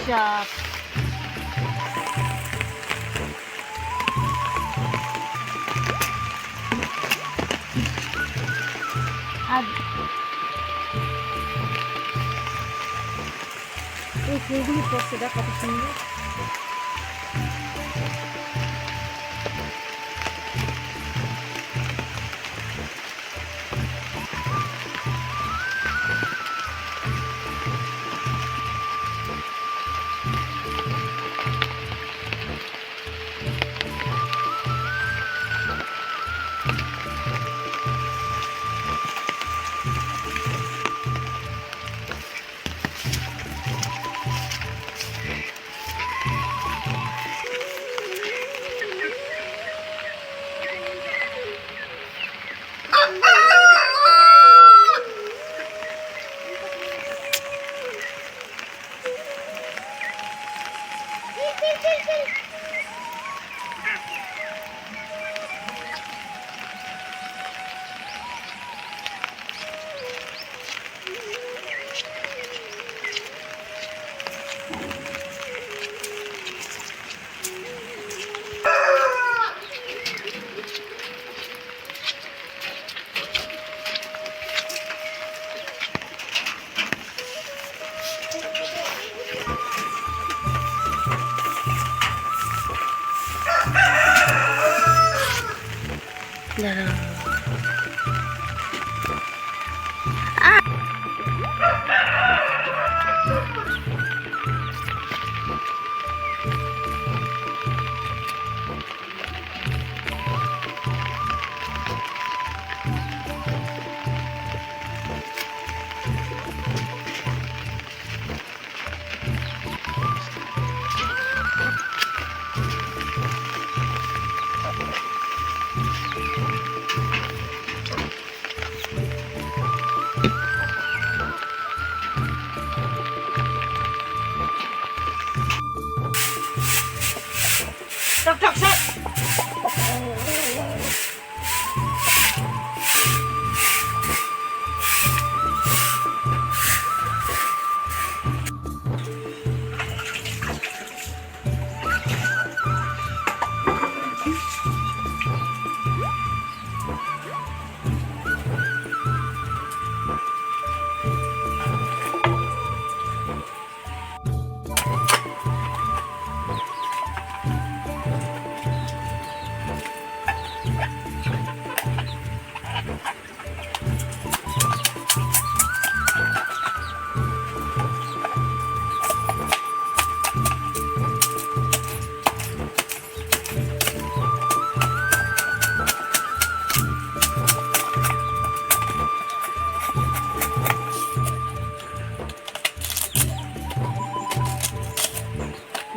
শাক আর এই ফুলগুলি পড়ছে দেখ কত সুন্দর।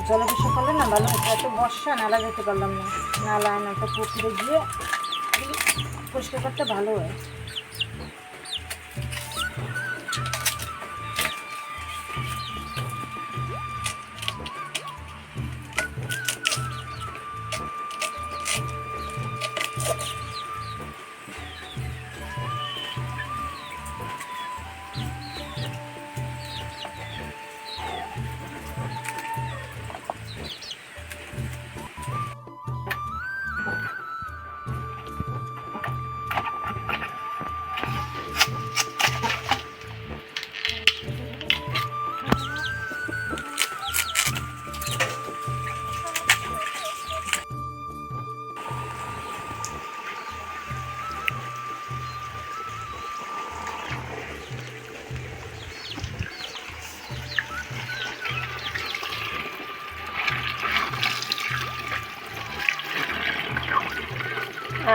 জলবেশে করলে না ভালো হতো। এত বর্ষা নালা যেতে পারলাম না, নালা একটা পুকুরে গিয়ে পরিষ্কার করতে ভালো হয়।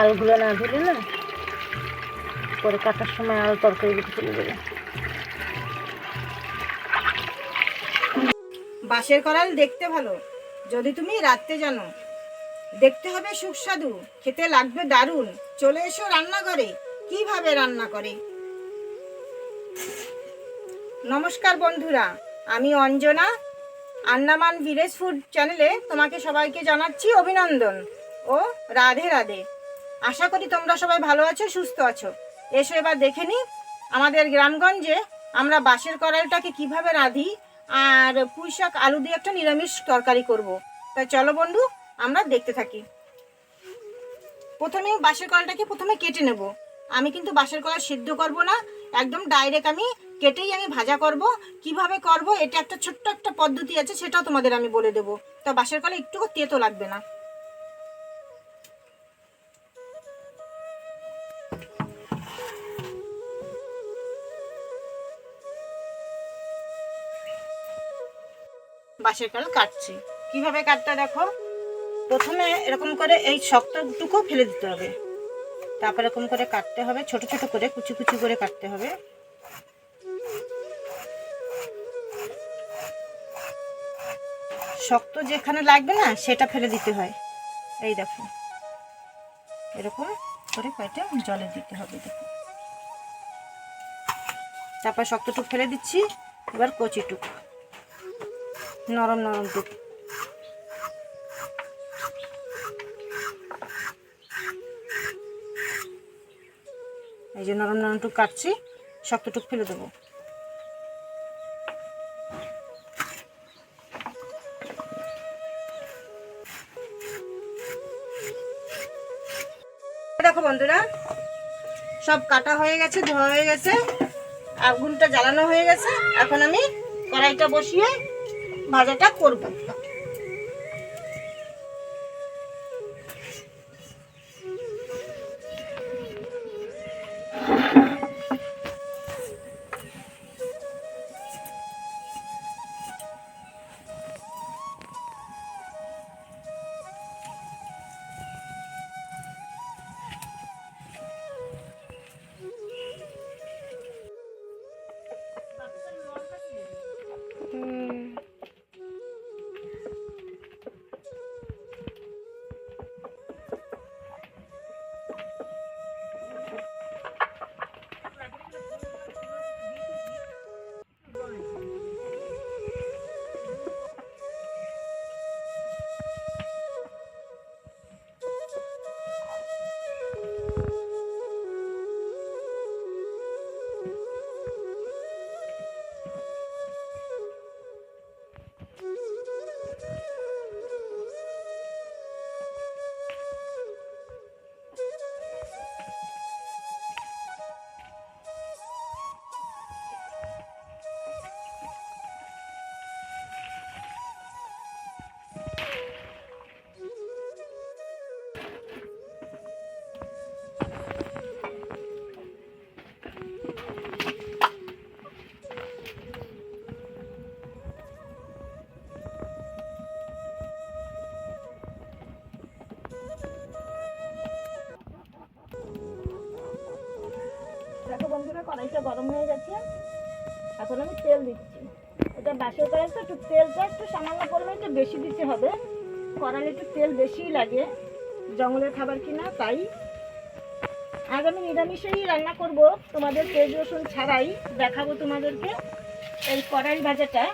আলগুলো না ধুলে না পরে কাটার সময় আল তরকারি দিতে চলে যাবে। বাঁশের কড়াল দেখতে ভালো, যদি তুমি রাঁধতে জানো। দেখতে হবে সুস্বাদু, খেতে লাগবে দারুণ। চলে এসো রান্নাঘরে, কিভাবে রান্না করে। নমস্কার বন্ধুরা, আমি অঞ্জনা। আন্দামান ভিলেজ ফুড চ্যানেলে তোমাকে সবাইকে জানাচ্ছি অভিনন্দন ও রাধে রাধে। আশা করি তোমরা সবাই ভালো আছো, সুস্থ আছো। এসো এবার দেখে নিই আমাদের গ্রামগঞ্জে আমরা বাঁশের কড়াইটাকে কিভাবে রাঁধি, আর পুঁই শাক আলু দিয়ে একটা নিরামিষ তরকারি করব। তাই চলো বন্ধু, আমরা দেখতে থাকি। প্রথমে বাঁশের কড়াইটাকে কেটে নেব। আমি কিন্তু বাঁশের কড়াই সিদ্ধ করব না, একদম ডাইরেক্ট আমি কেটেই ভাজা করব। কিভাবে করব এটা একটা ছোট্ট একটা পদ্ধতি আছে, সেটাও তোমাদের আমি বলে দেবো। তো বাঁশের কড়াই একটুকু তেতো লাগবে না। বাঁশের কড়াই কাটছি, কিভাবে কাটতে দেখো। প্রথমে এরকম করে এই শক্তটুকু ফেলে দিতে হবে, তারপর এরকম করে কাটতে হবে, ছোট ছোট করে কুচি কুচি করে কাটতে হবে। শক্ত যেখানে লাগবে না সেটা ফেলে দিতে হয়। এই দেখো এরকম করে কেটে জলে দিতে হবে। দেখো তারপর শক্তটুক ফেলে দিচ্ছি, এবার কচিটুক নরম নরম টুক। এই যে নরম নরম টুক কাটছি, শক্তটুক ফেলে দেবো। দেখো বন্ধুরা, সব কাটা হয়ে গেছে, ধোয়া হয়ে গেছে, আগুনটা জ্বালানো হয়ে গেছে। এখন আমি কড়াইটা বসিয়ে ভাজাটা করব। দেখো বন্ধুরা, কড়াইটা গরম হয়ে গেছে, এখন আমি তেল দিচ্ছি। এটা বাঁশের কড়াই তো একটু তেলটা একটু সামান্য পরিমাণে একটু বেশি দিতে হবে। কড়াইয়ে একটু তেল বেশিই লাগে, জঙ্গলের খাবার কিনা তাই। আজ আমি নিরামিষেই রান্না করব, তোমাদের পেঁয়াজ রসুন ছাড়াই দেখাবো তোমাদেরকে এই কড়াই ভাজাটা।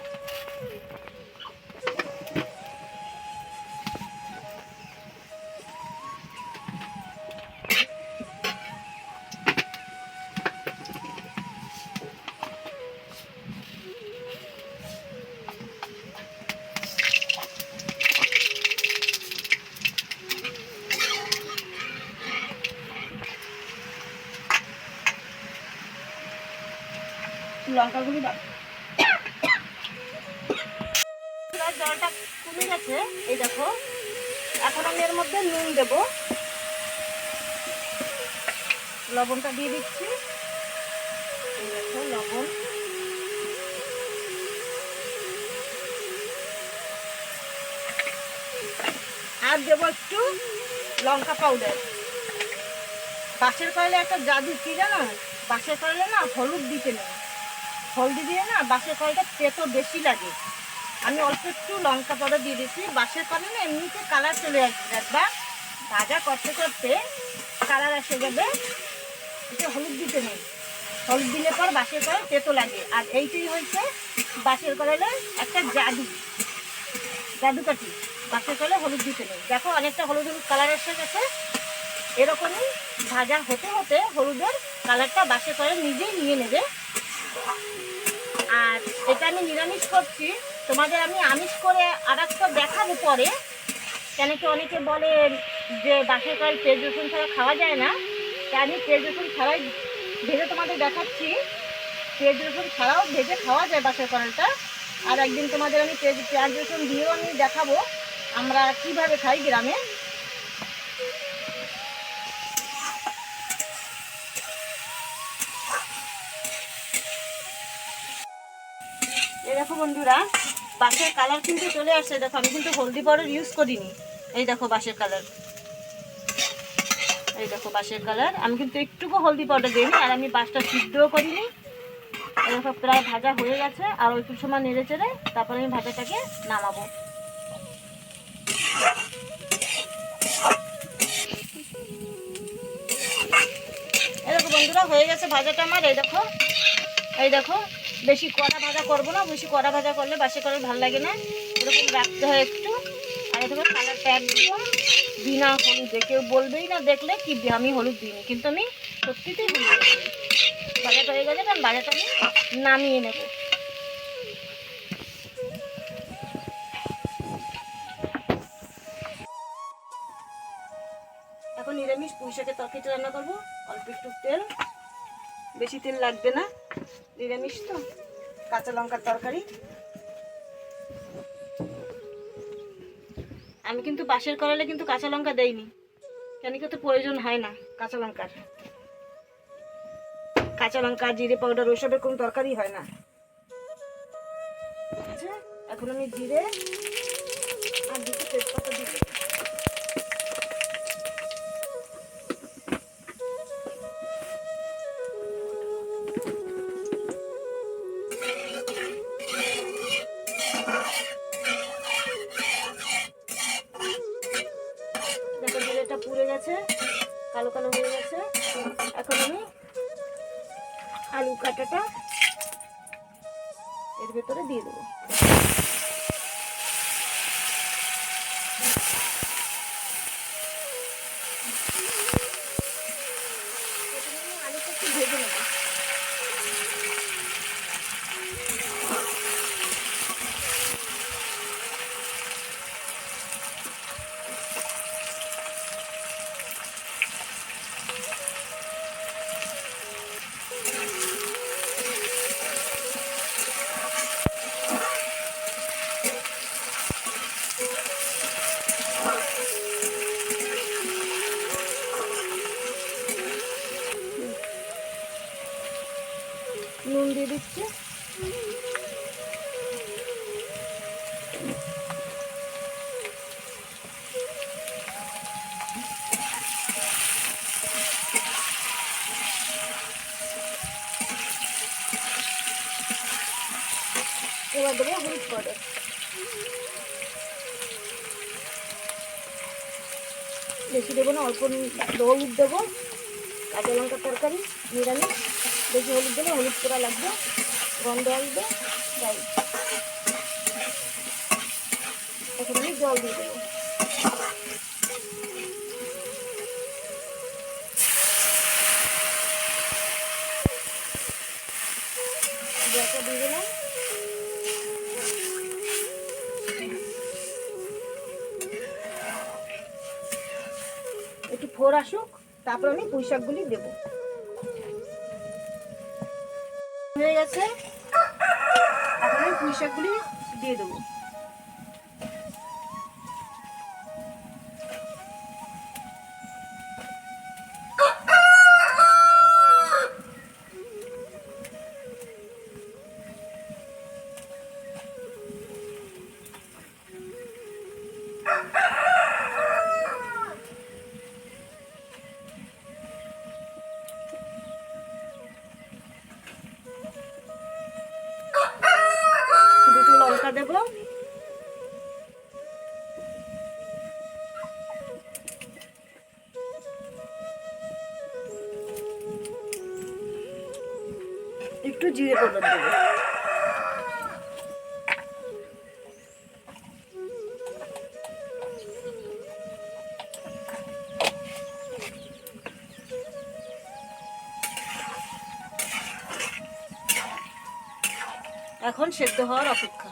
লঙ্কাগুলি দাও। জলটা কমে গেছে, এই দেখো। এখন আমি এর মধ্যে নুন দেব, লবণটা দিয়ে দিচ্ছি। এই দেখো লবণ, আর দেবো একটু লঙ্কা পাউডার। বাঁশের কয়লা একটা জাদু কি জানো, বাঁশের কয়লা না হলুদ দিতে নেই, হলদি দিয়ে না বাঁশের কয়লাটা তেতো বেশি লাগে। আমি অল্প একটু লঙ্কা পাউডার দিয়ে দিচ্ছি। বাঁশের কয়লা না এমনিতে কালার চলে আসবে, একবার ভাজা করতে করতে কালার এসে যাবে। এটা হলুদ দিতে নেই, হলুদ দিলে পর বাঁশের কয়লা তেতো লাগে। আর এইটাই হচ্ছে বাঁশের কয়লার একটা জাদুকাঠি। বাঁশের কয়লা হলুদ দিতে নেই। দেখো অনেকটা হলুদ হলুদ কালার এসে গেছে। এরকমই ভাজা হতে হতে হলুদের কালারটা বাঁশের কয়লা নিজেই নিয়ে নেবে। আর এটা আমি নিরামিষ করছি, তোমাদের আমি আমিষ করে আর একটা দেখাবো পরে। কেন কি অনেকে বলে যে বাঁশের কয়লা পেঁয়াজ রসুন ছাড়া খাওয়া যায় না, তাই আমি পেঁয়াজ রসুন ছাড়াই ভেজে তোমাদের দেখাচ্ছি। পেঁয়াজ রসুন ছাড়াও ভেজে খাওয়া যায় বাঁশের কয়লাটা। আর একদিন তোমাদের আমি পেঁয়াজ রসুন দিয়েও আমি দেখাবো আমরা কিভাবে খাই গ্রামে। এই দেখো বন্ধুরা, বাঁশের কালার কিন্তু চলে আসছে। দেখো আমি কিন্তু হলদি পাউডার ইউজ করিনি। এই দেখো বাঁশের কালার, এই দেখো বাঁশের কালার। আমি কিন্তু একটুকু হলদি পাউডার দিইনি, আর আমি বাঁশটা সিদ্ধও করিনি। এই দেখো প্রায় ভাজা হয়ে গেছে। আর একটু সময় নেড়ে চেড়ে তারপরে আমি ভাজাটাকে নামাবো। এই দেখো বন্ধুরা হয়ে গেছে ভাজাটা আমার। এই দেখো বেশি কড়া ভাজা করবো না, বেশি কড়া ভাজা করলে বাঁশের কয়লা ভালো লাগে না, এরকম রাখতে হয় একটু। আর এই দেখো কালারটা একদম বিনা হলুদে, কেউ বলবেই না দেখলে কি আমি হলুদ দিইনি, কিন্তু আমি সত্যিতেই হলুদ দিই। ভাজাটা হয়ে গেছে, কারণ ভাজাটা আমি নামিয়ে নেব। এখন নিরামিষ পুঁইশাকের তরকারিটা রান্না করবো। অল্প একটু তেল, বেশি তেল লাগবে না, নিরামিষ তো। কাঁচা লঙ্কার তরকারি। আমি কিন্তু বাঁশের কয়লায় কিন্তু কাঁচা লঙ্কা দেইনি, কেন কি তো প্রয়োজন হয় না কাঁচা লঙ্কার। কাঁচা লঙ্কা জিরে পাউডার ওইসবের কোনো তরকারি হয় না। আচ্ছা এখন আমি জিরে আর দুটো তেজপাতা দিয়ে দেবো। দেখো জিরেটা পুড়ে গেছে, কালো কালো হয়ে গেছে। এখন আমি আলু কাটাটা এর ভেতরে দিয়ে দেবো। আলুটা একটু ভেজে নেবো। নুন দিয়ে দিচ্ছি। এবার দেবো হলুদ পাউডার। বেশি দেবো না, অল্প হলুদ দেবো। কাঁচা লঙ্কার তরকারি নিরামিষ, বেশি হলুদ দিলে হলুদ পোড়া লাগবে, গন্ধ আসবে, তাই। এখন আমি জল দিয়ে দেবো। জলটা দিয়ে দিলাম। একটু ফোর আসুক, তারপর আমি পুঁই শাকগুলি দেবো। হয়ে গেছে, এখন আমি পুঁই শাকগুলি দিয়ে দেবো। একটু জিরে পাউডার দেবো। এখন সেদ্ধ হওয়ার অপেক্ষা।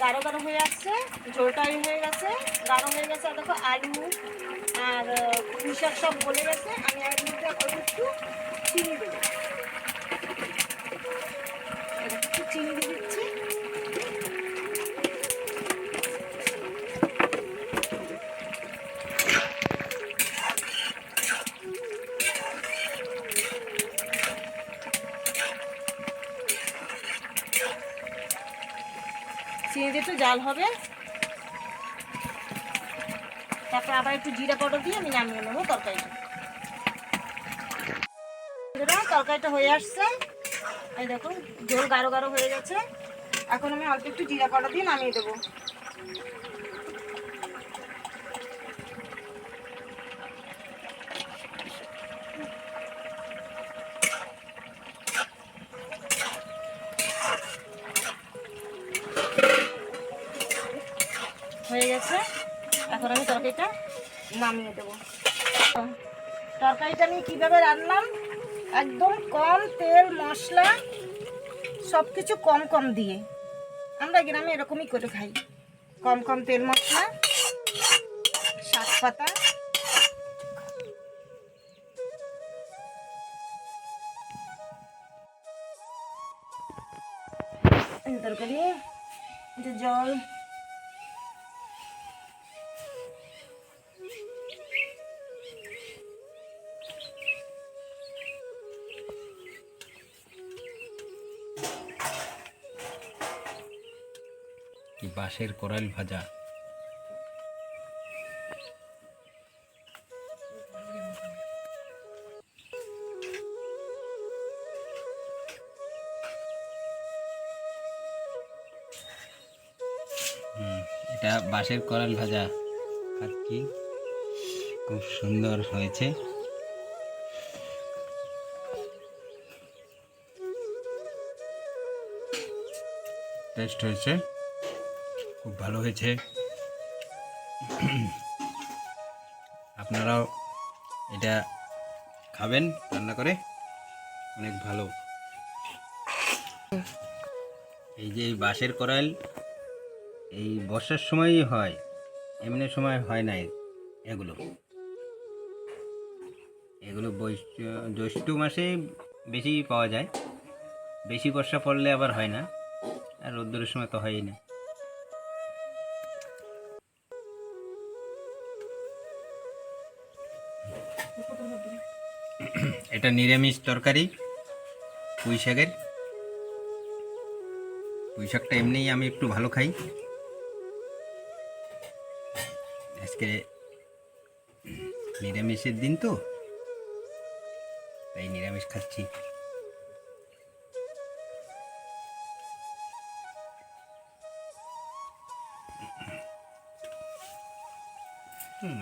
গাঢ় গাঢ় হয়ে আসছে, ঝোলটাই হয়ে গেছে, গাঢ় হয়ে গেছে। আর দেখো আলু আর পুঁই শাক সব গলে গেছে। আমি এর মধ্যে একটু চিনি দেবো, একটু চিনি দিয়ে দিচ্ছি। চিনি দিয়ে একটু জাল হবে, তারপর আবার একটু জিরা পাউডার দিয়ে আমি নামিয়ে নেবো তরকারিটা। তরকারিটা হয়ে আসছে, এই দেখো ঝোল গাঢ় গাঢ় হয়ে গেছে। এখন আমি অল্প একটু জিরা পাউডার দিয়ে নামিয়ে দেবো। হয়ে গেছে, এখন আমি তরকারিটা নামিয়ে দেবো। তরকারিটা আমি কীভাবে রান্নাম, একদম কম তেল মশলা সব কিছু কম কম দিয়ে। আমরা গ্রামে এরকমই করে খাই, কম কম তেল মশলা, শাক পাতা, তরকারি, জল, বাঁশের কোরাল ভাজা। এটা বাঁশের কোরাল ভাজা খাচ্ছি, খুব সুন্দর হয়েছে। টেস্ট হয়েছে, খুব ভালো হয়েছে। আপনারাও এটা খাবেন রান্না করে, অনেক ভালো। এই যে এই বাঁশের কোরাল এই বর্ষার সময়ই হয়, এমনি সময় হয় না। এগুলো এগুলো জ্যৈষ্ঠ মাসে বেশি পাওয়া যায়, বেশি বর্ষা পড়লে আবার হয় না, আর রোদ্দুরের সময় তো হয়ই না। এটা নিরামিষ তরকারি পুঁই শাকের। পুঁই শাকটা এমনিই আমি একটু ভালো খাই, আজকে নিরামিষের দিন তো তাই নিরামিষ খাচ্ছি।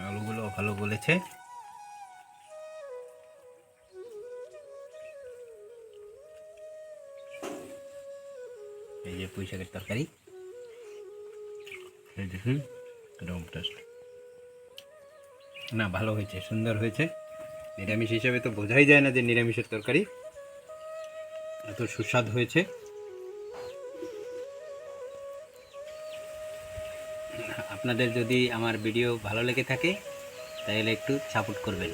আলুগুলো ভালো গলেছে। এই যে পুঁই শাকের তরকারি, দেখুন কেরকম টেস্ট। না ভালো হয়েছে, সুন্দর হয়েছে। নিরামিষ হিসাবে তো বোঝাই যায় না যে নিরামিষের তরকারি, এত সুস্বাদু হয়েছে। আপনাদের যদি আমার ভিডিও ভালো লেগে থাকে তাহলে একটু সাপোর্ট করবেন।